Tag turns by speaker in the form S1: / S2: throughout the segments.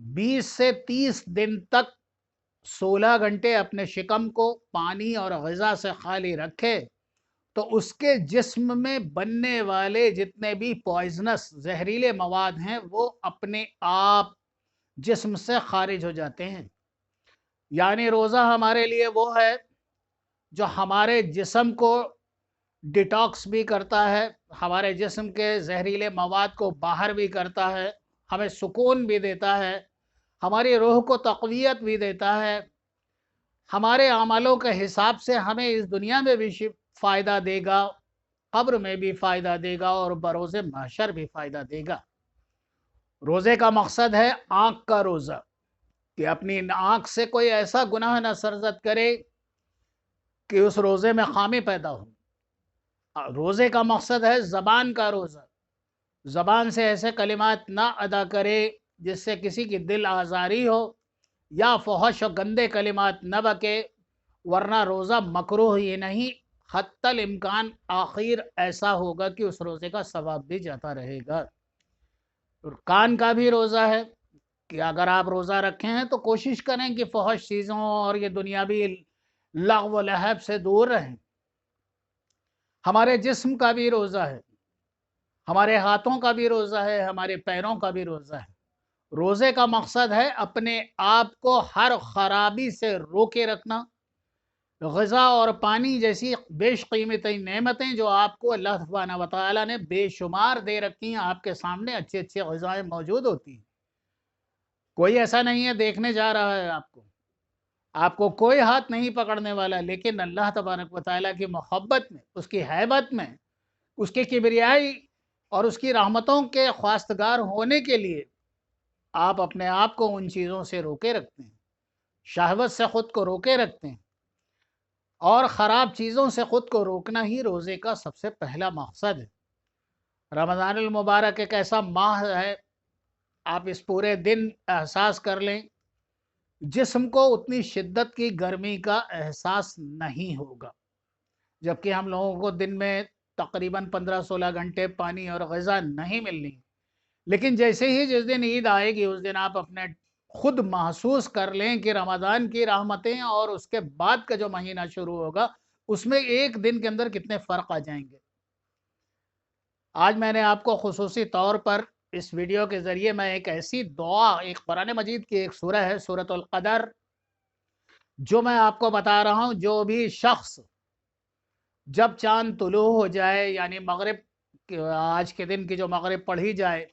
S1: 20 سے 30 دن تک 16 گھنٹے اپنے شکم کو پانی اور غذا سے خالی رکھے تو اس کے جسم میں بننے والے جتنے بھی پوائزنس زہریلے مواد ہیں وہ اپنے آپ جسم سے خارج ہو جاتے ہیں۔ یعنی روزہ ہمارے لیے وہ ہے جو ہمارے جسم کو ڈیٹاکس بھی کرتا ہے، ہمارے جسم کے زہریلے مواد کو باہر بھی کرتا ہے، ہمیں سکون بھی دیتا ہے، ہماری روح کو تقویت بھی دیتا ہے، ہمارے اعمالوں کے حساب سے ہمیں اس دنیا میں بھی فائدہ دے گا، قبر میں بھی فائدہ دے گا اور بروز محشر بھی فائدہ دے گا۔ روزے کا مقصد ہے آنکھ کا روزہ، کہ اپنی آنکھ سے کوئی ایسا گناہ نہ سرزد کرے کہ اس روزے میں خامی پیدا ہو۔ روزے کا مقصد ہے زبان کا روزہ، زبان سے ایسے کلمات نہ ادا کرے جس سے کسی کی دل آزاری ہو، یا فحش و گندے کلمات نہ بکے، ورنہ روزہ مکروہ ہی نہیں، حتی الامکان آخر ایسا ہوگا کہ اس روزے کا ثواب بھی جاتا رہے گا۔ اور کان کا بھی روزہ ہے کہ اگر آپ روزہ رکھے ہیں تو کوشش کریں کہ فحش چیزوں اور یہ دنیاوی لغو و لہب سے دور رہیں۔ ہمارے جسم کا بھی روزہ ہے، ہمارے ہاتھوں کا بھی روزہ ہے، ہمارے پیروں کا بھی روزہ ہے۔ روزے کا مقصد ہے اپنے آپ کو ہر خرابی سے روکے رکھنا۔ غذا اور پانی جیسی بیش قیمتی نعمتیں جو آپ کو اللہ سبحانہ و تعالیٰ نے بے شمار دے رکھی ہیں، آپ کے سامنے اچھے اچھے غذائیں موجود ہوتی ہیں، کوئی ایسا نہیں ہے دیکھنے جا رہا ہے آپ کو کوئی ہاتھ نہیں پکڑنے والا، لیکن اللہ تبارک و تعالیٰ کی محبت میں، اس کی ہیبت میں، اس کی کبریائی اور اس کی رحمتوں کے خواستگار ہونے کے لیے آپ اپنے آپ کو ان چیزوں سے روکے رکھتے ہیں، شہوت سے خود کو روکے رکھتے ہیں، اور خراب چیزوں سے خود کو روکنا ہی روزے کا سب سے پہلا مقصد ہے۔ رمضان المبارک ایک ایسا ماہ ہے، آپ اس پورے دن احساس کر لیں، جسم کو اتنی شدت کی گرمی کا احساس نہیں ہوگا، جبکہ ہم لوگوں کو دن میں تقریباً 15-16 گھنٹے پانی اور غذا نہیں ملنی، لیکن جیسے ہی جس دن عید آئے گی اس دن آپ اپنے خود محسوس کر لیں کہ رمضان کی رحمتیں اور اس کے بعد کا جو مہینہ شروع ہوگا اس میں ایک دن کے اندر کتنے فرق آ جائیں گے۔ آج میں نے آپ کو خصوصی طور پر اس ویڈیو کے ذریعے میں ایک ایسی دعا، ایک قرآن مجید کی ایک سورہ ہے سورۃ القدر، جو میں آپ کو بتا رہا ہوں، جو بھی شخص جب چاند طلوع ہو جائے، یعنی مغرب، آج کے دن کی جو مغرب پڑھی جائے،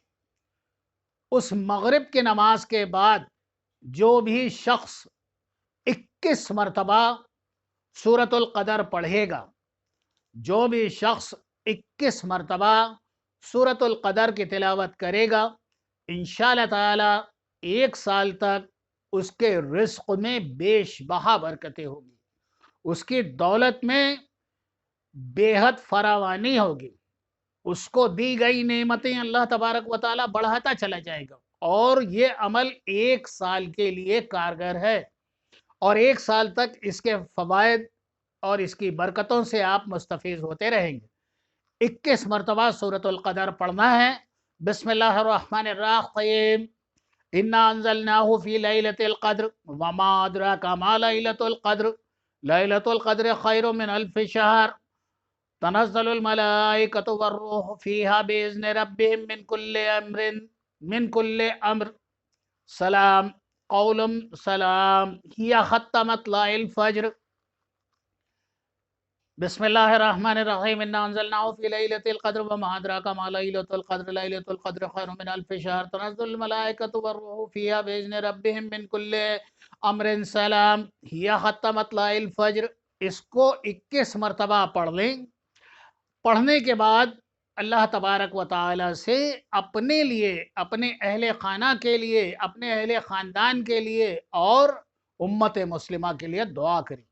S1: اس مغرب کی نماز کے بعد جو بھی شخص 21 مرتبہ سورۃ القدر پڑھے گا، جو بھی شخص 21 مرتبہ سورۃ القدر کی تلاوت کرے گا، انشاءاللہ تعالی 1 سال تک اس کے رزق میں بیش بہا برکتیں ہوگی، اس کی دولت میں بے حد فراوانی ہوگی، اس کو دی گئی نعمتیں اللہ تبارک و تعالی بڑھاتا چلا جائے گا، اور یہ عمل 1 سال کے لیے کارگر ہے، اور 1 سال تک اس کے فوائد اور اس کی برکتوں سے آپ مستفیض ہوتے رہیں گے۔ 21 مرتبہ سورۃ القدر پڑھنا ہے۔ بسم اللہ الرحمن الرحیم، انا انزلناہ فی لیلۃ القدر وما ادراک ما لیلۃ القدر، لیلۃ القدر خیر من الف شہر، تنزل الملائکۃ والروح فیہا باذن ربہم من کل امر سلام قول سلام ہی حتی مطلع الفجر۔ بسم اللہ الرحمن الرحیم، انا انزلناہ فی لیلۃ القدر وما ادراک ما لیلۃ القدر، لیلۃ القدر خیر من الف شہر، تنزل الملائکۃ والروح فیہا باذن ربہم من کل امر سلام ہی حتی مطلع الفجر۔ اس کو 21 مرتبہ پڑھ لیں۔ پڑھنے کے بعد اللہ تبارک و تعالی سے اپنے لیے، اپنے اہل خانہ کے لیے، اپنے اہل خاندان کے لیے اور امت مسلمہ کے لیے دعا کریں۔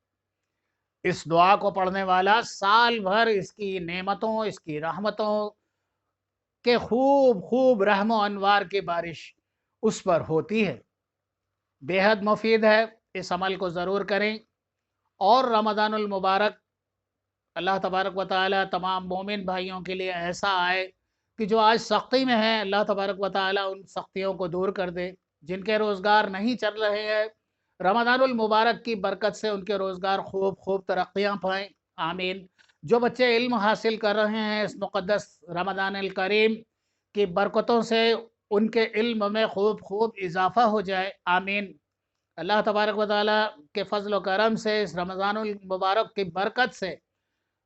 S1: اس دعا کو پڑھنے والا سال بھر اس کی نعمتوں، اس کی رحمتوں کے خوب رحم و انوار کی بارش اس پر ہوتی ہے۔ بے حد مفید ہے، اس عمل کو ضرور کریں۔ اور رمضان المبارک اللہ تبارک و تعالی تمام مومن بھائیوں کے لیے ایسا آئے کہ جو آج سختی میں ہیں، اللہ تبارک و تعالی ان سختیوں کو دور کر دے، جن کے روزگار نہیں چل رہے ہیں، رمضان المبارک کی برکت سے ان کے روزگار خوب خوب ترقیاں پائیں، آمین۔ جو بچے علم حاصل کر رہے ہیں اس مقدس رمضان الکریم کی برکتوں سے ان کے علم میں خوب خوب اضافہ ہو جائے، آمین۔ اللہ تبارک و تعالیٰ کے فضل و کرم سے اس رمضان المبارک کی برکت سے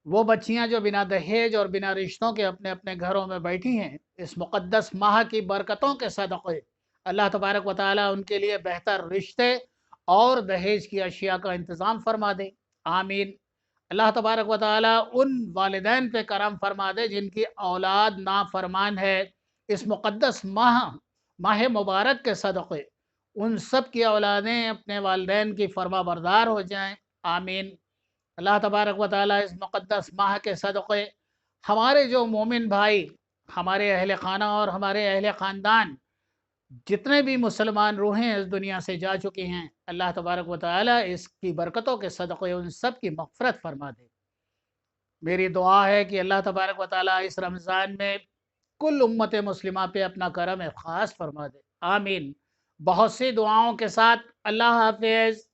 S1: وہ بچیاں جو بنا دہیج اور بنا رشتوں کے اپنے اپنے گھروں میں بیٹھی ہیں، اس مقدس ماہ کی برکتوں کے صدقے اللہ تبارک و تعالیٰ ان کے لیے بہتر رشتے اور دہیج کی اشیاء کا انتظام فرما دے، آمین۔ اللہ تبارک و تعالیٰ ان والدین پہ کرم فرما دے جن کی اولاد نافرمان ہے، اس مقدس ماہ مبارک کے صدقے ان سب کی اولادیں اپنے والدین کی فرما بردار ہو جائیں، آمین۔ اللہ تبارک و تعالیٰ اس مقدس ماہ کے صدقے ہمارے جو مومن بھائی، ہمارے اہل خانہ اور ہمارے اہل خاندان جتنے بھی مسلمان روحیں اس دنیا سے جا چکی ہیں، اللہ تبارک و تعالیٰ اس کی برکتوں کے صدقے ان سب کی مغفرت فرما دے۔ میری دعا ہے کہ اللہ تبارک و تعالیٰ اس رمضان میں کل امت مسلمہ پہ اپنا کرم خاص فرما دے، آمین۔ بہت سی دعاؤں کے ساتھ اللہ حافظ۔